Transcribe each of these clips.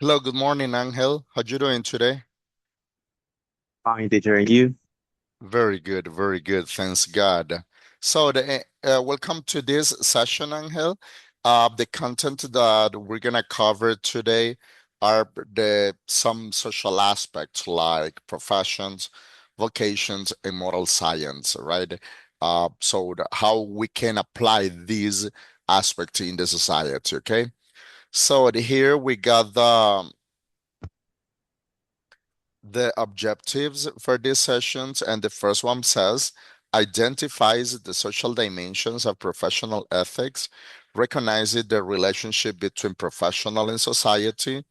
Hello, good morning, Angel. How you doing today? Fine, teacher, and you? Very good, very good. Thanks God. Welcome to this session, Angel. The content that we're gonna cover today are the some social aspects like professions, vocations, and moral science, right? How we can apply these aspects in the society, okay? Here we got the objectives for these sessions, and the first one says identifies the social dimensions of professional ethics, recognizing the relationship between professional and society.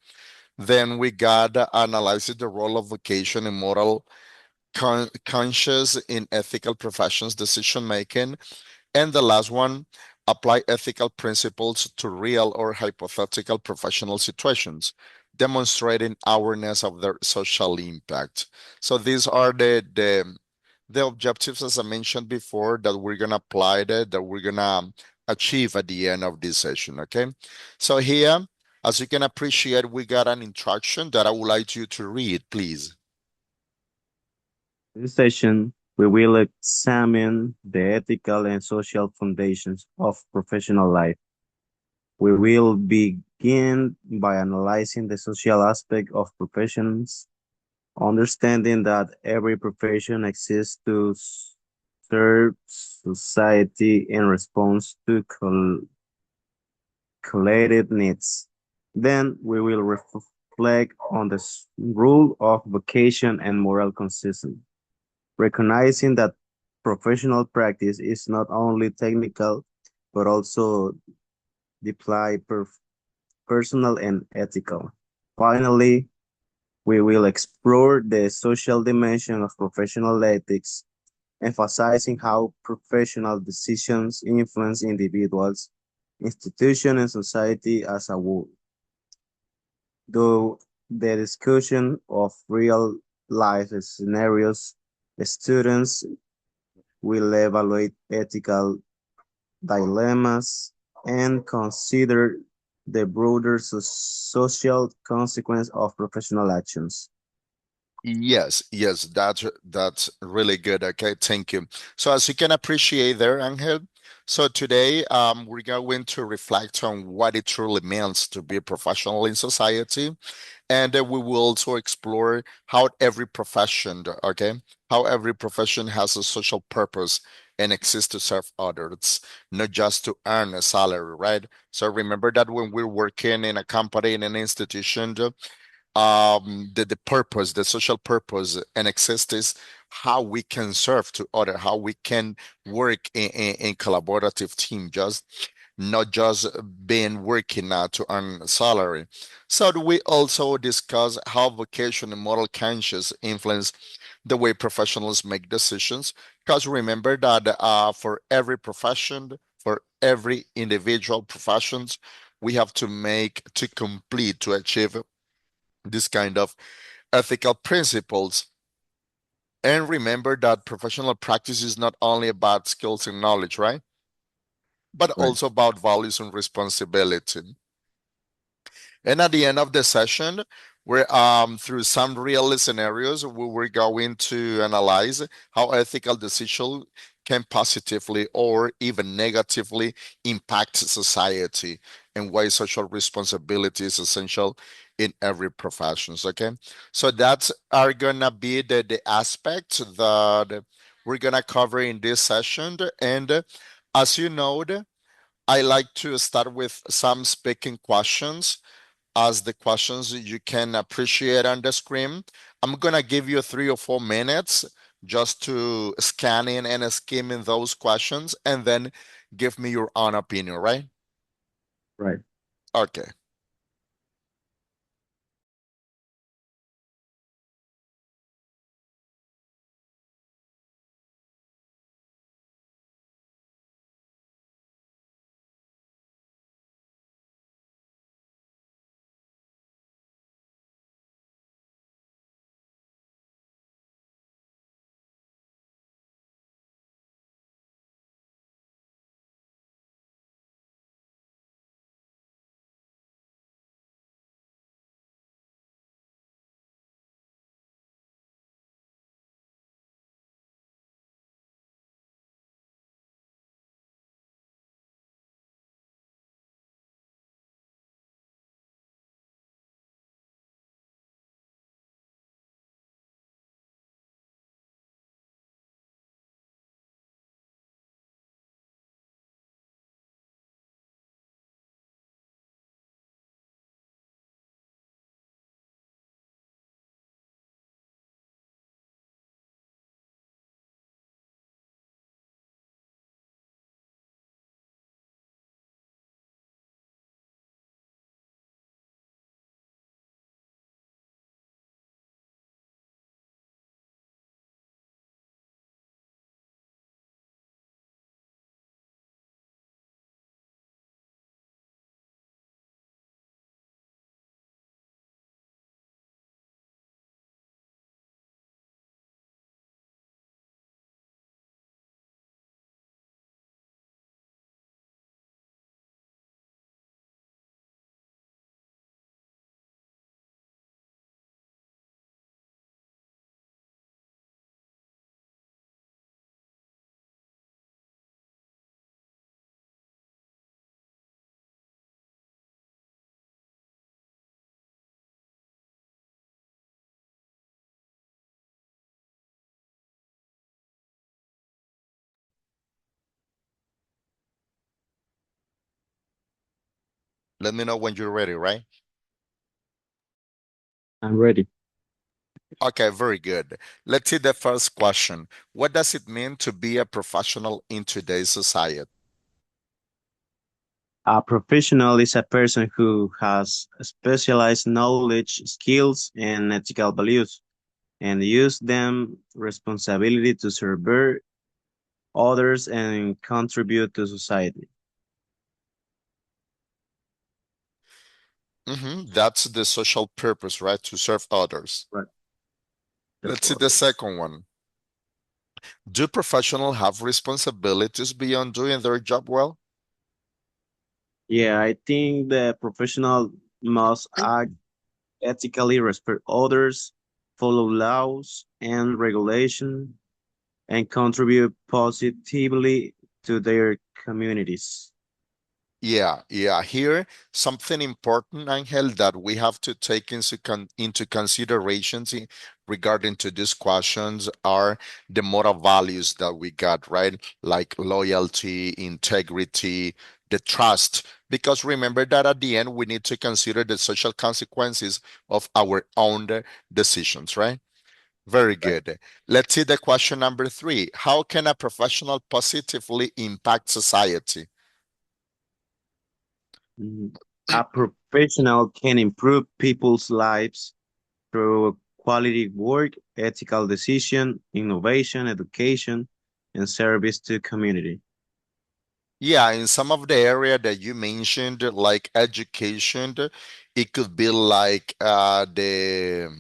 Then we got analyzing the role of vocation in moral conscious in ethical professions decision making. And the last one, apply ethical principles to real or hypothetical professional situations, demonstrating awareness of their social impact. So these are the objectives, as I mentioned before, that we're gonna apply that we're gonna achieve at the end of this session. Okay. So here, as you can appreciate, we got an introduction that I would like you to read, please. In this session, we will examine the ethical and social foundations of professional life. We will begin by analyzing the social aspect of professions, understanding that every profession exists to serve society in response to collective needs. Then we will reflect on the rule of vocation and moral consistency, recognizing that professional practice is not only technical but also deeply personal and ethical. Finally, we will explore the social dimension of professional ethics, emphasizing how professional decisions influence individuals, institutions, and society as a whole. Though the discussion of real life scenarios, students will evaluate ethical dilemmas and consider the broader social consequence of professional actions. Yes, that's really good. Okay, thank you. So as you can appreciate there, Angel, so today we're going to reflect on what it truly means to be a professional in society, and we will also explore how every profession, okay, how every profession has a social purpose and exists to serve others, not just to earn a salary, right? So remember that when we're working in a company, in an institution, the purpose, the social purpose and exist is how we can serve to other, how we can work in collaborative team, just not just being working to earn a salary. So we also discuss how vocation and moral conscience influence the way professionals make decisions, because remember that for every profession, for every individual professions, we have to make to complete to achieve this kind of ethical principles. And remember that professional practice is not only about skills and knowledge, right? But Right. also about values and responsibility. And at the end of the session, we're through some real scenarios, we were going to analyze how ethical decision can positively or even negatively impact society and why social responsibility is essential in every professions. Okay. So that's are gonna be the aspects that we're gonna cover in this session. And as you know, I like to start with some speaking questions as the questions you can appreciate on the screen. I'm gonna give you 3 or 4 minutes just to scan in and skim in those questions and then give me your own opinion, right? Right. Okay. Let me know when you're ready, right? I'm ready. Okay, very good. Let's see the first question. What does it mean to be a professional in today's society? A professional is a person who has specialized knowledge, skills, and ethical values, and use them responsibility to serve others and contribute to society. That's the social purpose, right? To serve others. Right. Serve Let's see the others. second one. Do professionals have responsibilities beyond doing their job well? Yeah, I think the professional must act ethically, respect others, follow laws and regulation, and contribute positively to their communities. Yeah. Here, something important, Angel, that we have to take into considerations regarding to these questions are the moral values that we got, right? Like loyalty, integrity, the trust. Because remember that at the end, we need to consider the social consequences of our own decisions, right? Very Right. good. Let's see the question number three. How can a professional positively impact society? Mhm. A professional can improve people's lives through quality work, ethical decision, innovation, education, and service to community. Yeah, in some of the area that you mentioned, like education, it could be like the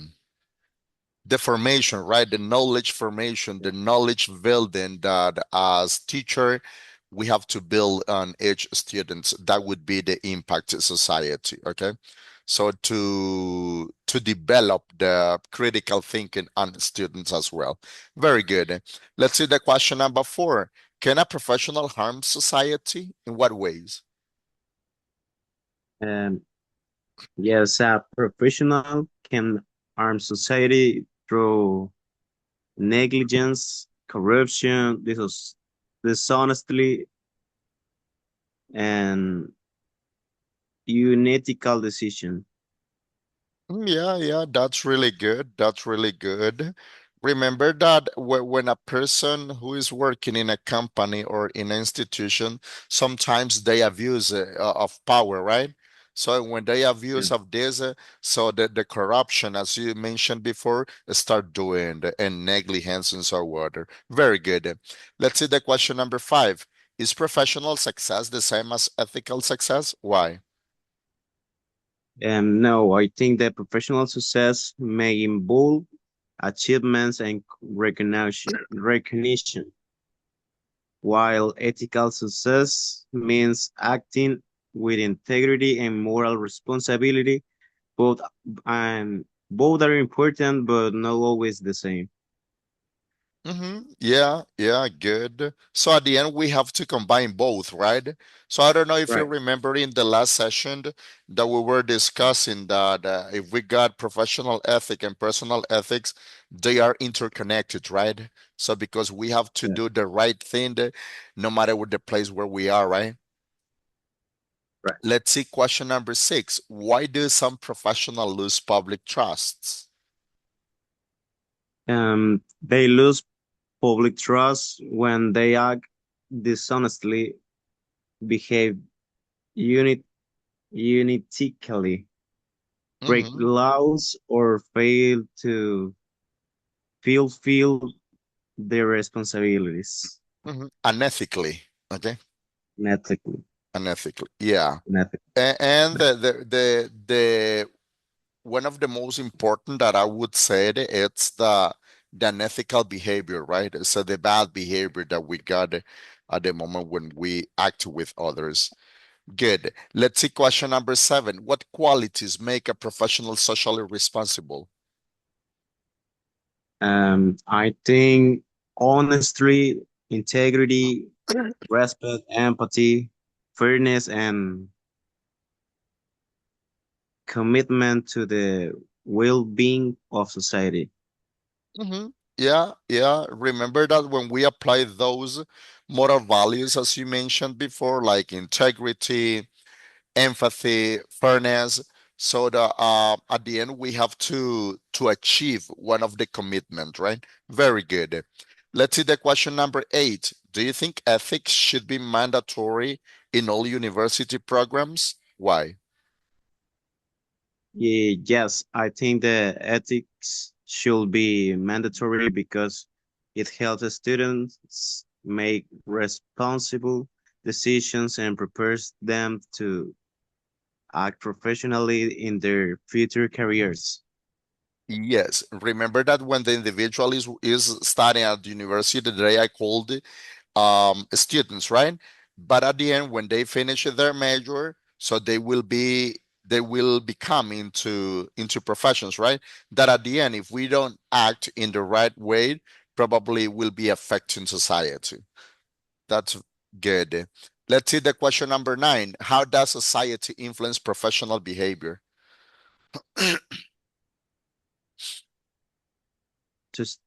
formation, right? The knowledge formation, the knowledge building that as teacher we have to build on each students. That would be the impact to society. Okay. So to develop the critical thinking on students as well. Very good. Let's see the question number four. Can a professional harm society? In what ways? And yes, a professional can harm society through negligence, corruption, dishonesty, and unethical decision. Yeah, that's really good. That's really good. Remember that when a person who is working in a company or in an institution, sometimes they abuse of power, right? So when they Yeah. abuse of this, so the corruption, as you mentioned before, start doing and negligence and so on. Very good. Let's see the question number five. Is professional success the same as ethical success? Why? No, I think that professional success may involve achievements and recognition, while ethical success means acting with integrity and moral responsibility. Both both are important, but not always the same. Yeah, good. So at the end, we have to combine both, right? So I don't know if you Right. remember in the last session that we were discussing that if we got professional ethic and personal ethics, they are interconnected, right? So because we have to Yeah. do the right thing, no matter what the place where we are, right? Right. Let's see question number six. Why do some professionals lose public trusts? They lose public trust when they act dishonestly, behave unit unethically, break Mm-hmm, laws, or fail to fulfill their responsibilities unethically, okay? ethically. Unethically, yeah. Unethically. And the one of the most important that I would say it's the unethical behavior, right? So the bad behavior that we got at the moment when we act with others. Good. Let's see question number seven. What qualities make a professional socially responsible? I think honestly, integrity, respect, empathy, fairness, and commitment to the well-being of society. Mhm. Yeah. Remember that when we apply those moral values, as you mentioned before, like integrity, empathy, fairness. So the at the end we have to achieve one of the commitment, right? Very good. Let's see the question number 8. Do you think ethics should be mandatory in all university programs? Why? Yes, I think the ethics should be mandatory because it helps students make responsible decisions and prepares them to act professionally in their future careers. Yes, remember that when the individual is studying at the university, they are called students, right? But at the end, when they finish their major, so they will become into professions, right? That at the end, if we don't act in the right way, probably will be affecting society. That's good. Let's see the question number 9. How does society influence professional behavior? Just,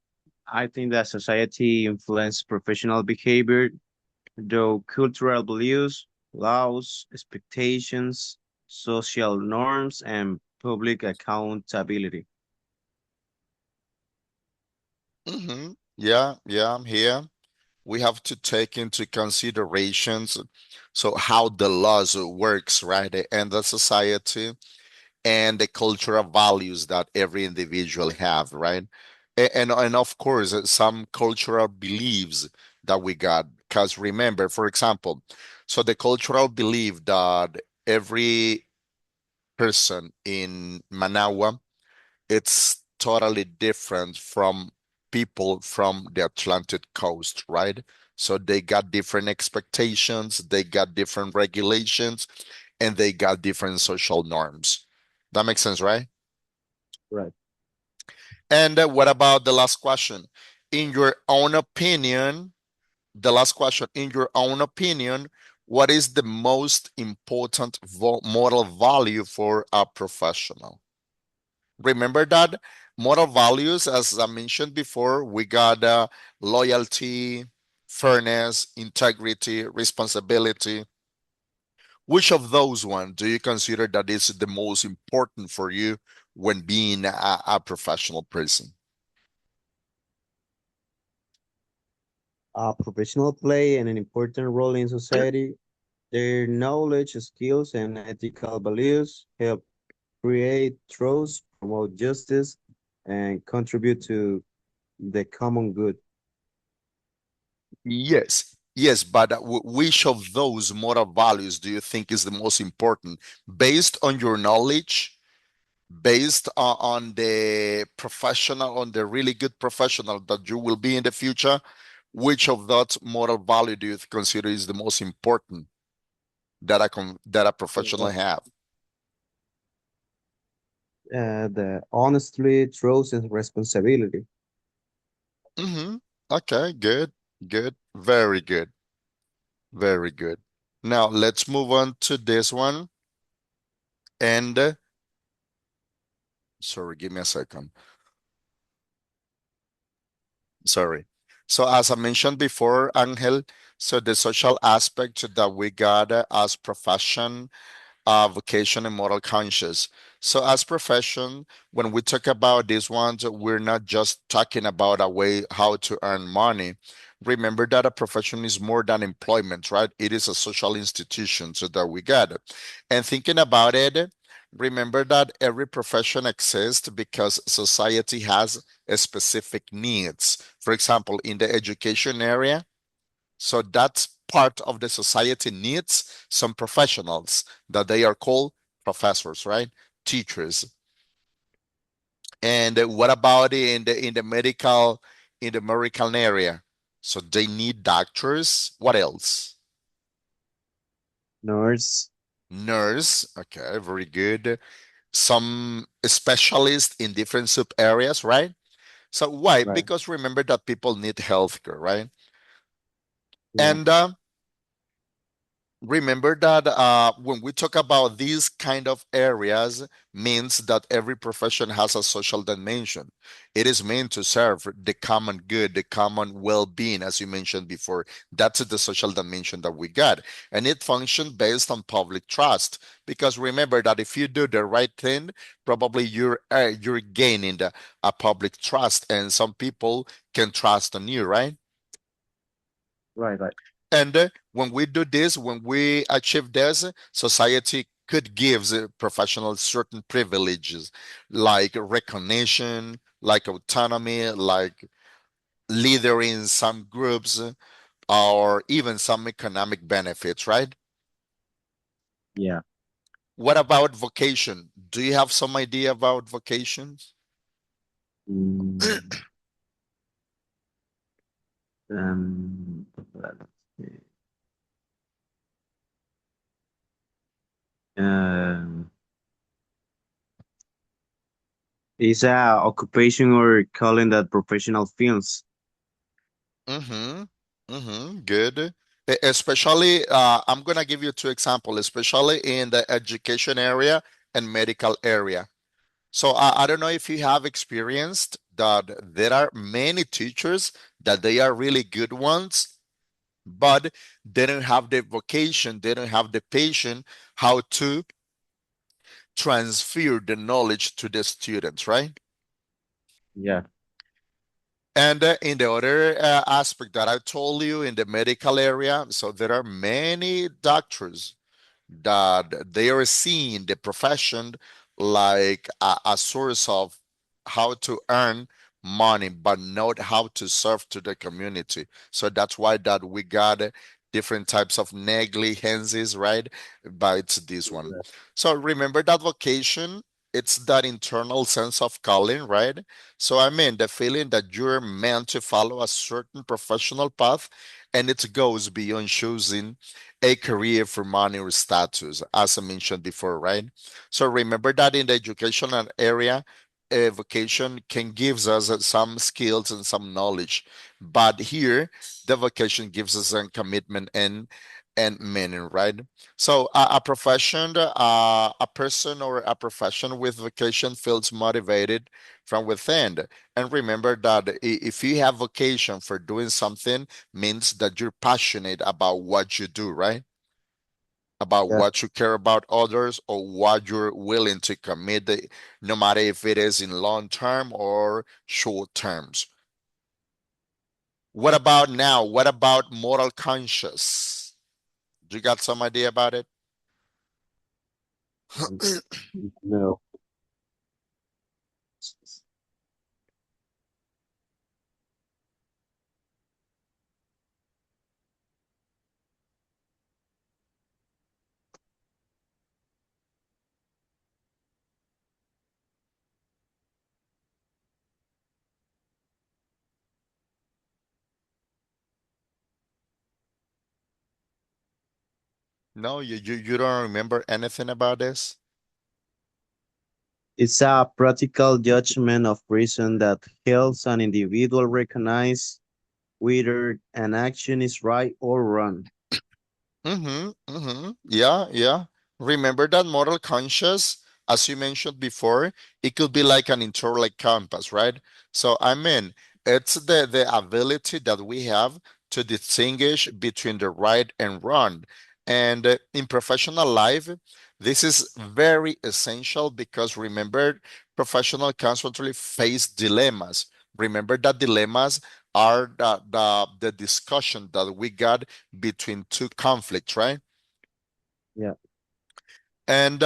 I think that society influences professional behavior through cultural beliefs, laws, expectations, social norms, and public accountability. Yeah, yeah, I'm here. We have to take into considerations so how the laws works, right, and the society and the cultural values that every individual have, right? And of course some cultural beliefs that we got, because remember, for example, so the cultural belief that every person in Managua, it's totally different from people from the Atlantic coast, right? So they got different expectations, they got different regulations, and they got different social norms. That makes sense, right? Right. And what about the last question? In your own opinion, the last question, in your own opinion, what is the most important moral value for a professional? Remember that moral values, as I mentioned before, we got loyalty, fairness, integrity, responsibility. Which of those one do you consider that is the most important for you when being a professional person? Professional play and an important role in society. Their knowledge, skills, and ethical values help create trust, promote justice, and contribute to the common good. Yes, yes, but which of those moral values do you think is the most important based on your knowledge, based on the professional, on the really good professional that you will be in the future? Which of that moral value do you consider is the most important that that a professional Uh, have? the honestly, trust, and responsibility. Mm-hmm. Okay, good, good, very good, very good. Now let's move on to this one. And sorry, give me a second. Sorry. So as I mentioned before, Angel, so the social aspect that we got as profession, vocation, and moral conscious. So as profession, when we talk about these ones, we're not just talking about a way how to earn money. Remember that a profession is more than employment, right? It is a social institution, so that we got it. And thinking about it, remember that every profession exists because society has a specific needs. For example, in the education area, so that's part of the society needs some professionals that they are called professors, right? Teachers. And what about in the medical area? So they need doctors. What else? Nurse, Nurse. Okay, very good. Some specialists in different sub areas, right? So why? right? Because remember that people need healthcare, right? Yeah. And remember that when we talk about these kind of areas means that every profession has a social dimension. It is meant to serve the common good, the common well-being, as you mentioned before. That's the social dimension that we got, and it functions based on public trust, because remember that if you do the right thing, probably you're gaining a public trust, and some people can trust on you, right? Right, right. And when we do this, when we achieve this, society could give the professionals certain privileges like recognition, like autonomy, like leader in some groups, or even some economic benefits, right? Yeah. What about vocation? Do you have some idea about vocations? Mm, let's see. Um, it's a occupation or calling that professional feels. Mm-hmm. Mm-hmm. Good. Especially, I'm gonna give you two examples, especially in the education area and medical area. So I don't know if you have experienced that there are many teachers that they are really good ones, but they don't have the vocation, they don't have the patience how to transfer the knowledge to the students, right? Yeah. And in the other aspect that I told you in the medical area, so there are many doctors that they are seeing the profession like a source of how to earn money, but not how to serve to the community. So that's why that we got different types of negligences, right? But it's this one. So remember that vocation, it's that internal sense of calling, right? So I mean the feeling that you're meant to follow a certain professional path, and it goes beyond choosing a career for money or status, as I mentioned before, right? So remember that in the educational area, a vocation can gives us some skills and some knowledge, but here the vocation gives us a commitment and meaning, right? So a profession, a person or a profession with vocation feels motivated from within. And remember that if you have vocation for doing something, means that you're passionate about what you do, right? About Yeah. what you care about others or what you're willing to commit, no matter if it is in long term or short terms. What about now? What about moral conscious? Do you got some idea about it? Um, no. No, you don't remember anything about this? It's a practical judgment of reason that helps an individual recognize whether an action is right or wrong. Mm-hmm. Mm-hmm. Yeah, yeah. Remember that moral conscious, as you mentioned before, it could be like an internal like compass, right? So I mean, it's the ability that we have to distinguish between the right and wrong. And in professional life, this is very essential because remember, professional constantly face dilemmas. Remember that dilemmas are the discussion that we got between two conflicts, right? Yeah. And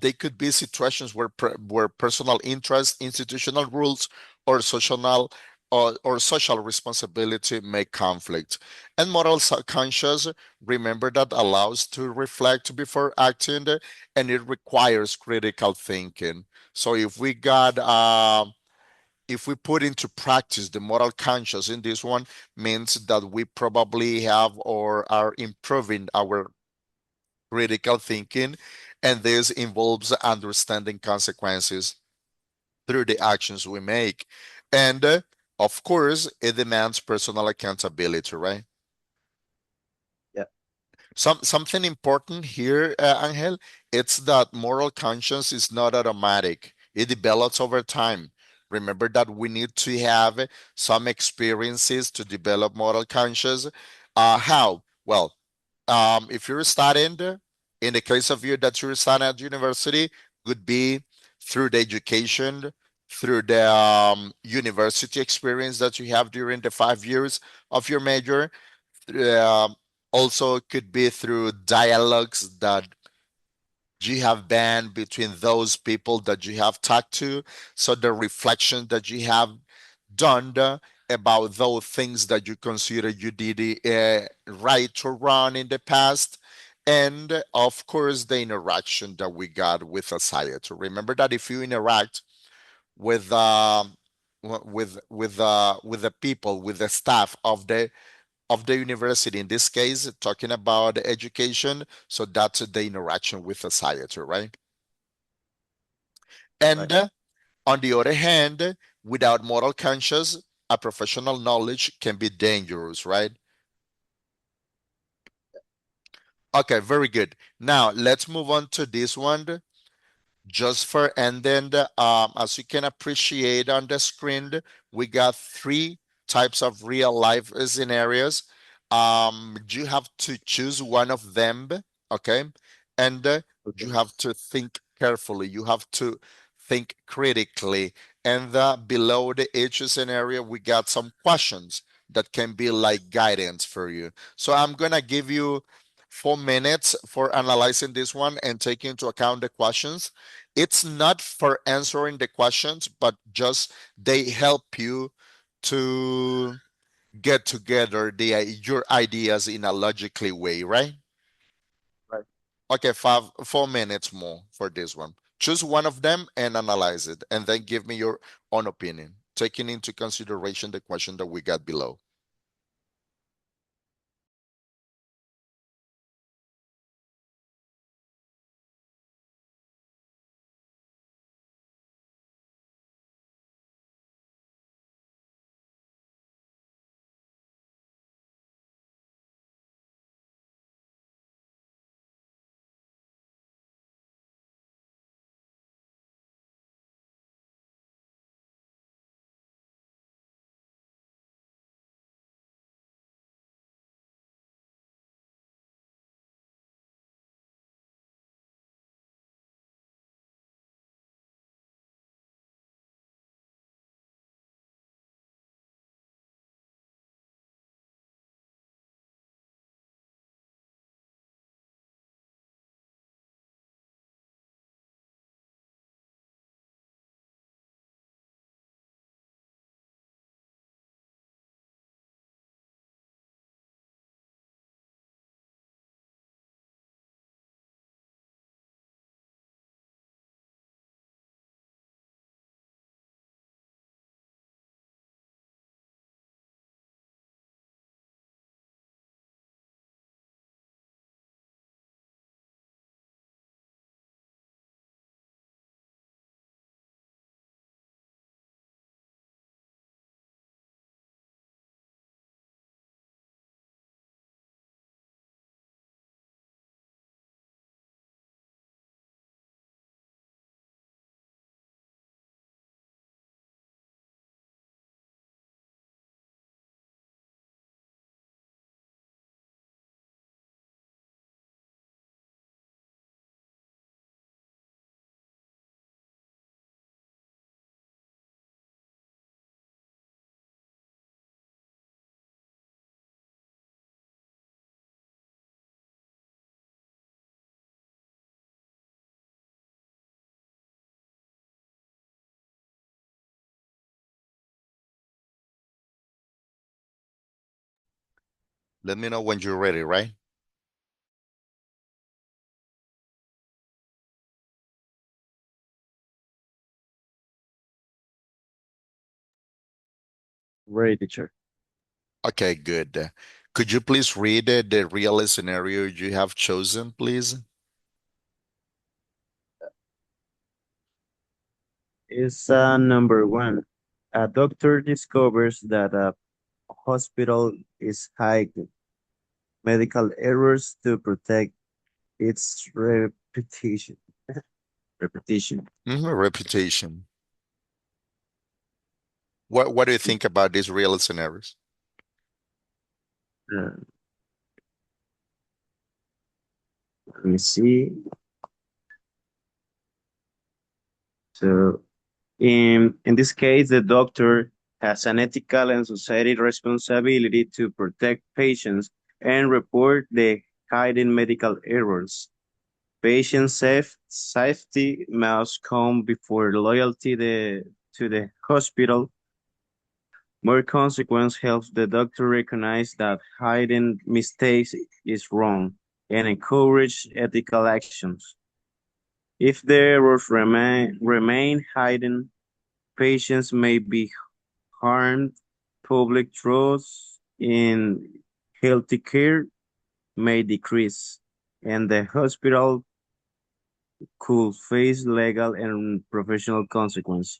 they could be situations where where personal interest, institutional rules, or or social responsibility make conflict. And moral conscious, remember that allows to reflect before acting, and it requires critical thinking. So if we put into practice the moral conscious in this one, means that we probably have or are improving our critical thinking, and this involves understanding consequences through the actions we make. And of course, it demands personal accountability, right? Yeah. Something important here, Angel, it's that moral conscience is not automatic. It develops over time. Remember that we need to have some experiences to develop moral conscience. How? Well, if you're studying, in the case of you that you're studying at university, would be through the education, through the university experience that you have during the 5 years of your major. um, Also could be through dialogues that you have been between those people that you have talked to. So the reflection that you have done about those things that you consider you did right or wrong in the past. And of course, the interaction that we got with society. Remember that if you interact with with the people, with the staff of the university, in this case talking about education, so that's the interaction with society, right? Right. And on the other hand, without moral conscience, a professional knowledge can be dangerous, right? Okay, very good. Now let's move on to this one. Just for and then as you can appreciate on the screen, we got three types of real life scenarios. You have to choose one of them, okay? And you Okay. have to think carefully, you have to think critically. And below the each scenario we got some questions that can be like guidance for you. So I'm gonna give you 4 minutes for analyzing this one and taking into account the questions. It's not for answering the questions, but just they help you to get together your ideas in a logically way, right? Right. Okay, 4 minutes more for this one. Choose one of them and analyze it, and then give me your own opinion, taking into consideration the question that we got below. Let me know when you're ready, right? Ready, teacher. Okay, good. Could you please read the real scenario you have chosen, please? Is number one. A doctor discovers that a hospital is hiring medical errors to protect its reputation. Repetition. Reputation. What do you think about these real scenarios? Uh, Let me see. So, in this case, the doctor has an ethical and society responsibility to protect patients and report the hidden medical errors. Patient safety must come before loyalty to the hospital. More consequence helps the doctor recognize that hiding mistakes is wrong and encourage ethical actions. If the errors remain hidden, patients may be harmed, public trust in healthy care may decrease, and the hospital could face legal and professional consequences.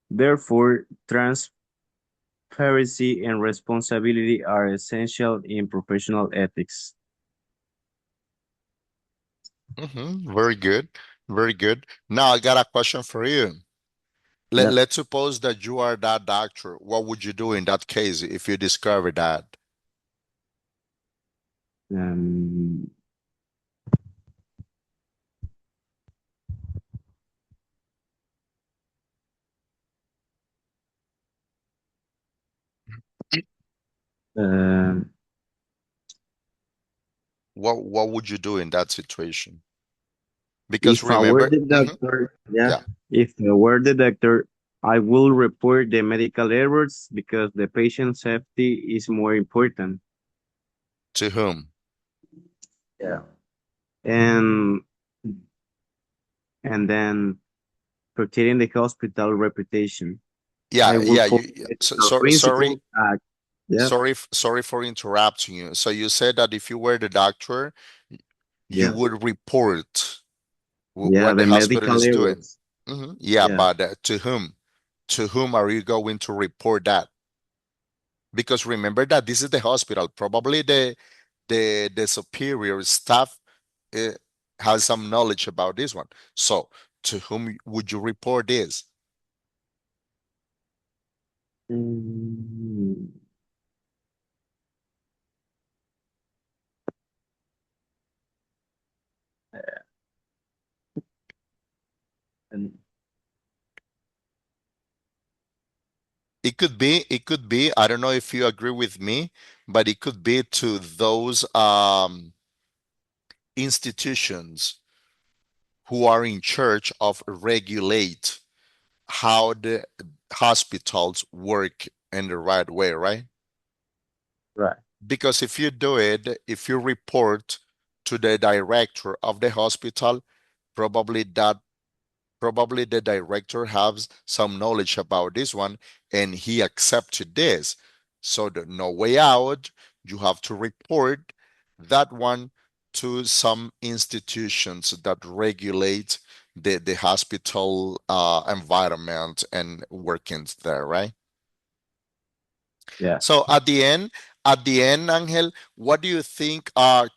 Therefore, transparency and responsibility are essential in professional ethics. Very good. Very good. Now I got a question for you. Yeah. Let's suppose that you are that doctor. What would you do in that case if you discover that? Um, um, What would you do in that situation? Because if I were remember, the doctor, yeah, yeah, if I were the doctor, I will report the medical errors because the patient safety is more important. to whom? Yeah. And and then protecting the hospital reputation. I Yeah, will yeah. follow So, ethical principles. Yeah, sorry for interrupting you. So you said that if you were the doctor, you yeah, would report yeah. what the The hospital medical is doing. errors. Yeah, Yeah. but to whom? To whom are you going to report that? Because remember that this is the hospital. Probably the superior staff uh, has some knowledge about this one. So to whom would you report this? Mm, and It could be, I don't know if you agree with me, but it could be to those institutions who are in charge of regulate how the hospitals work in the right way, right? right. Because if you do it, if you report to the director of the hospital, probably that probably the director has some knowledge about this one and he accepted this. So the no way out, you have to report that one to some institutions that regulate the hospital environment and workings there, right? Yeah. So at the end, Angel, what do you think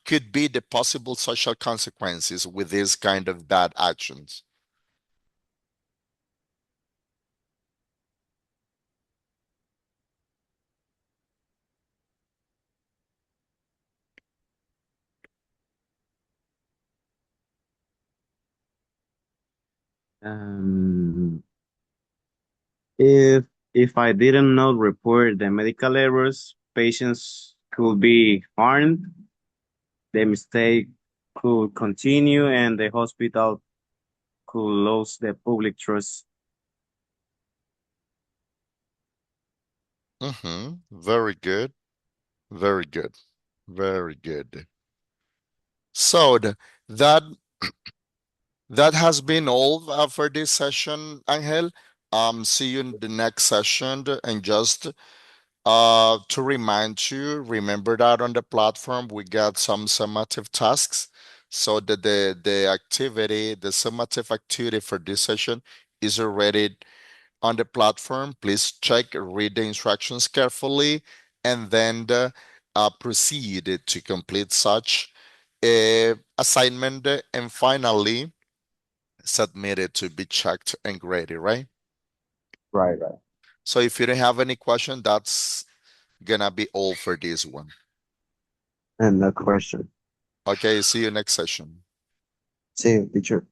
could be the possible social consequences with this kind of bad actions? Um, if if I didn't not report the medical errors, patients could be harmed. The mistake could continue, and the hospital could lose the public trust. Very good. Very good. Very good. So that that has been all for this session, Angel. See you in the next session. And just to remind you, remember that on the platform we got some summative tasks. So that the summative activity for this session is already on the platform. Please check, read the instructions carefully, and then proceed to complete such assignment, and finally submit it to be checked and graded, right? Right, right. So if you don't have any question, that's gonna be all for this one. And the question. Okay, see you next session. See you, teacher.